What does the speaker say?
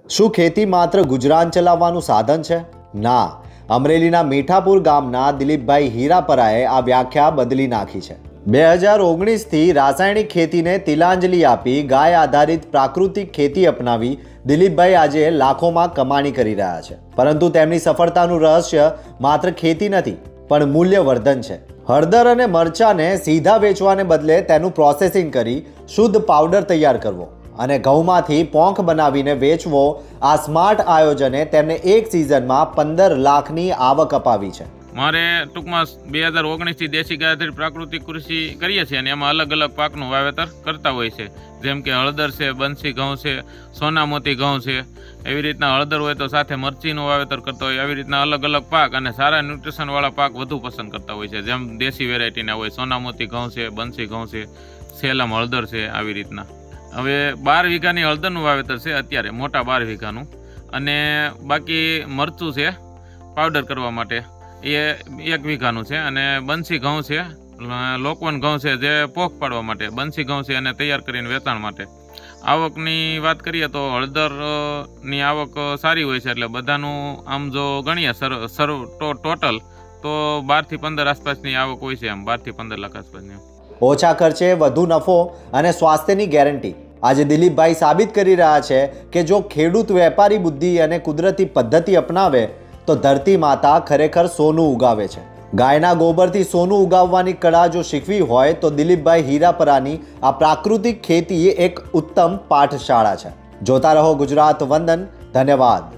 શું ખેતી માત્ર ગુજરાન ચલાવવાનું સાધન છે? ના. અમરેલીના મીઠાપુર ગામના દિલીપભાઈ હીરાપરાએ આ વ્યાખ્યા બદલી નાખી છે. 2019થી રાસાયણિક ખેતીને તિલાંજલિ આપી ગાય આધારિત પ્રાકૃતિક ખેતી અપનાવી દિલીપભાઈ આજે લાખોમાં કમાણી કરી રહ્યા છે. પરંતુ તેમની સફળતાનું રહસ્ય માત્ર ખેતી નથી, પણ મૂલ્યવર્ધન છે. હળદર અને મરચાને સીધા વેચવાને બદલે તેનું પ્રોસેસિંગ કરી શુદ્ધ પાવડર તૈયાર કરવો અને ઘઉંમાંથી પોંખ બનાવીને વેચવો, આ સ્માર્ટ આયોજને તેમને એક સિઝનમાં 15 લાખની આવક અપાવી છે. મારે ટૂંકમાં 2019થી દેશી ગાયથી પ્રાકૃતિક કૃષિ કરીએ છીએ અને એમાં અલગ અલગ પાકનું વાવેતર કરતા હોય છે. જેમ કે હળદર છે, બંસી ઘઉં છે, સોનામોતી ઘઉં છે. એવી રીતના હળદર હોય તો સાથે મરચીનું વાવેતર કરતા હોય. આવી રીતના અલગ અલગ પાક અને સારા ન્યુટ્રિશનવાળા પાક વધુ પસંદ કરતા હોય છે. જેમ દેશી વેરાયટીના હોય, સોનામોતી ઘઉં છે, બંસી ઘઉં છે, સેલમ હળદર છે, આવી રીતના. હવે 12 વીઘાની હળદરનું વાવેતર છે અત્યારે, મોટા 12 વીઘાનું. અને બાકી મરચું છે પાવડર કરવા માટે, એ 1 વીઘાનું છે. અને બંસી ઘઉં છે, લોકવન ઘઉં છે જે પોખ પાડવા માટે, બંસી ઘઉં છે અને તૈયાર કરીને વેચાણ માટે. આવકની વાત કરીએ તો હળદરની આવક સારી હોય છે, એટલે બધાનું આમ જો ગણીએ ટોટલ તો 12 થી 15 આસપાસની આવક હોય છે. આમ 12 થી 15 લાખ આસપાસની. ઓછા ખર્ચે વધુ નફો અને સ્વાસ્થ્યની ગેરંટી. આજે દિલીપભાઈ સાબિત કરી રહ્યા છે કે જો ખેડૂત વેપારી બુદ્ધિ અને કુદરતી પદ્ધતિ અપનાવે તો ધરતી માતા ખરેખર સોનું ઉગાવે છે. ગાયના ગોબરથી સોનું ઉગાવવાની કળા જો શીખવી હોય તો દિલીપભાઈ હીરાપરાની આ પ્રાકૃતિક ખેતી એક ઉત્તમ પાઠશાળા છે. જોતા રહો ગુજરાત વંદન. ધન્યવાદ.